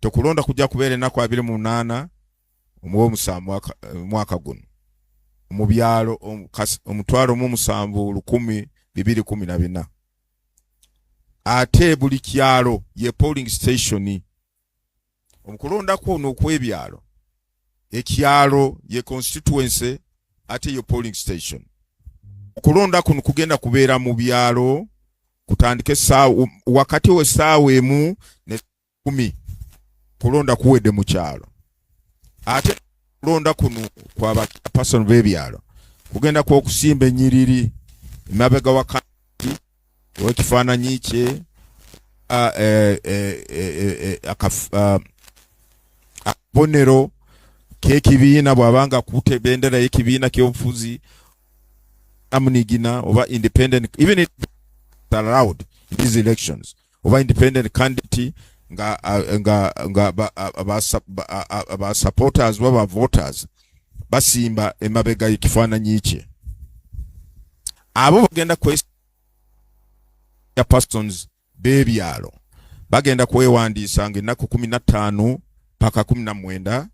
okulonda kujja kubeera ennaku 28 omw'omusanvu mwaka guno mu byalo omutwalo mu 7,214 ate buli kyalo ye polling station okulonda kuno kw'ebyalo ekyalo ye constituency ate ye polling station okulonda kuno kugenda kubeera mu byalo kutandike wakati w'essaawa emu ne 10 kulonda kuwedde mu kyalo ate kulonda kuno kwaba person bebyalo kugenda kw'okusimba ennyiriri emabega wakati w'ekifaananyi kye akabonero k'ekibiina bw'abanga akutte ebendera y'ekibiina ky'obufuzi amunigina oba independent even if allowed in these elections oba independent candidate aba supporters baba voters basimba emabega y'ekifaananyi kye abo bagenda kwesa persons bebyalo bagenda kwewandiisa ng'ennaku 15 paka 19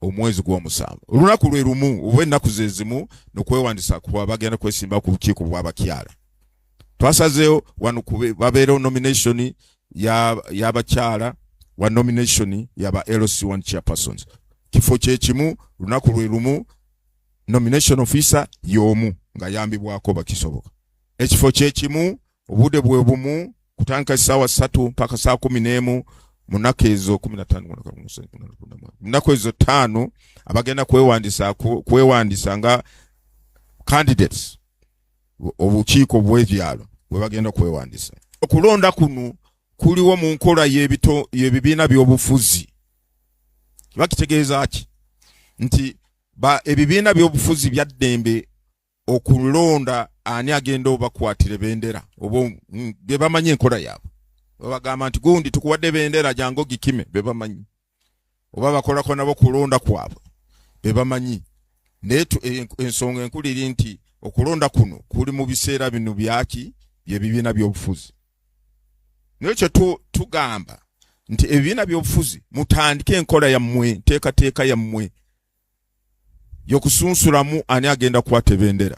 omwezi gw'omusanvu olunaku lwe lumu oba ennaku ze zimu n'okwewandiisa kuba bagenda kwesimba ku lukiiko bw'abakyala twasazeewo wano babeerewo nomination y'abakyala wa nomination y'aba LC1 chairpersons kifo kye kimu lunaku lwe lumu nomination officer y'omu nga yambibwako bakisoboka ekifo kye kimu obudde bwe bumu kutandika essaawa 3 mpaka saa 11 mu nnaku ezo 15 nnaku ezo 5 abagenda kwewandiisa nga candidates obukiiko bw'ebyalo bwe bagenda kwewandiisa okulonda kuno kuliwo mu nkola y'ebibiina by'obufuzi bakitegeeza ki nti ebibiina by'obufuzi bya ddembe okulonda ani agenda obakwatira bendera oba be bamanyi enkola yaabwe babagamba nti gundi tukuwadde bendera jangu gikime be bamanyi oba bakolako nabo kulonda kwabwe be bamanyi naye ensonga enkulu eri nti okulonda kuno kuli mu biseera bino byaki by'ebibiina by'obufuzi nekyo tugamba nti ebibiina by'obufuzi mutandike enkola yammwe nteekateeka yammwe y'okusunsulamu ani agenda kukwata bendera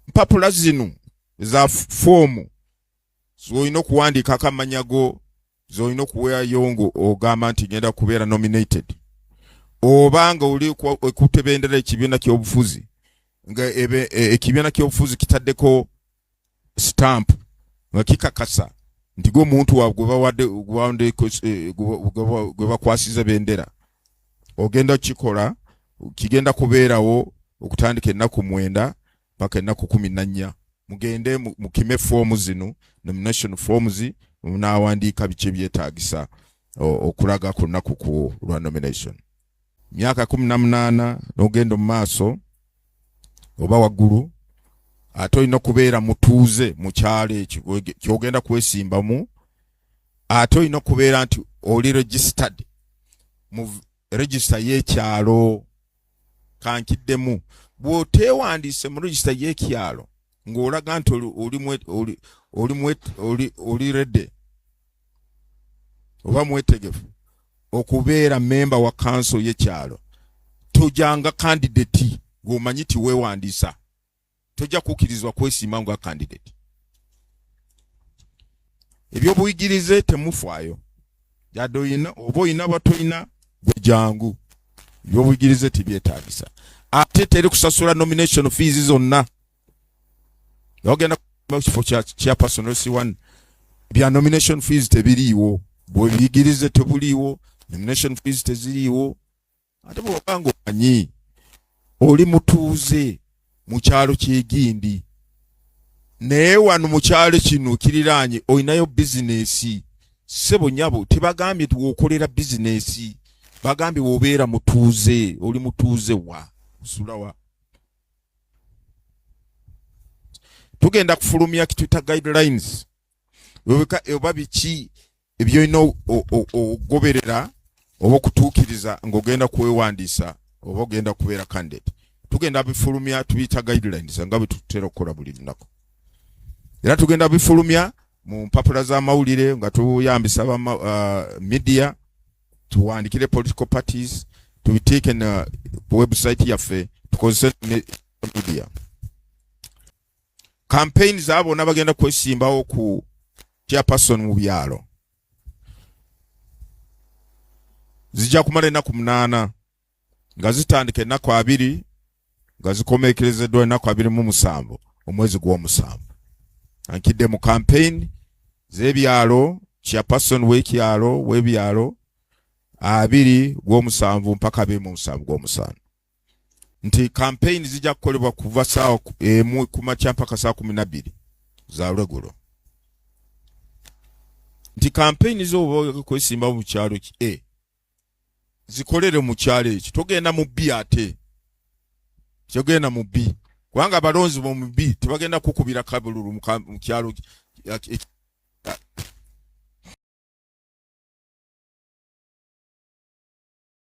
mpapula zino za foomu z'olina okuwandiikako amannya go z'olina okuweeyo ogamba nti ngenda kubeera nominated oba nga oli okutte bendera ekibiina ky'obufuzi nga ekibiina ky'obufuzi kitaddeko stamp nga kikakasa nti gwe omuntu gwe bakwasiza bendera ogenda kukikola kigenda kubeerawo okutandika ennaku 9 paka ennaku 14 mugende mukime foomu zino nomination forms munaawandiika biki byetaagisa okulaga ku lunaku ku lwa nomination myaka 18 n'ogenda mu maaso oba waggulu ate olina okubeera mutuuze mu kyalo ekyo kyogenda kwesimbamu ate olina okubeera nti oli registered mu register y'ekyalo kankiddemu bw'oteewandiise mu register y'ekyalo ng'olaga nti oli redde oba mwetegefu okubeera memba wa council y'ekyalo tojanga candidate ng'omanyi ti weewandiisa tojja kukkirizibwa kwesimba nga candidate ebyobuyigirize temufaayo jadde oyina oba oyina batoyina bwejangu ebyobuyigirize tibyetaagisa ate teri kusasula nomination fees zonna yogenda ku kifo kya personal C1 bya nomination fees tebiriiwo bwebiyigirize tebuliiwo nomination fees teziriiwo ate bw'obanga omanyi oli mutuuze mu kyalo ky'egindi naye wano mu kyalo kino kiriraanye olinayo bizinesi ssebo nyabo tebagambye tiwookolera bizinesi bagambye wobeera mutuuze oli mutuuze wa usulawa tugenda kufulumya kituyita guidelines oba biki ebyolina ogoberera oba okutuukiriza ng'ogenda kwewandiisa oba ogenda kubeera candidate tugenda bifulumya tubiyita guidelines nga bwe tutera okukola buli lunaku era tugenda bifulumya mu mpapula z'amawulire nga tuyambisa media tuwandikire political parties, tubiteeke na website yaffe, tukozese media. Campaign zabo nabagenda kwesimbawo ku chairperson mu byalo. Zijja kumala ennaku 8 nga zitandika ennaku 2 nga zikomeekerezeddwa ennaku 27 omwezi gw'omusanvu. Ankidde mu campaign z'ebyalo, chairperson w'ekyalo w'ebyalo 2 gw'omusanvu mpaka 27 gw'omusanvu. Nti campaign zijja kukolebwa kuva saa 1 kumakya mpaka saa 12 za lwegulo. Nti campaign zo kwesimba mu kyalo ki zikolere mu kyalo ekyo, togenda mu B ate. Togenda mu B. Kubanga abalonzi bo mu B tebagenda kukubira kabululu mu kyalo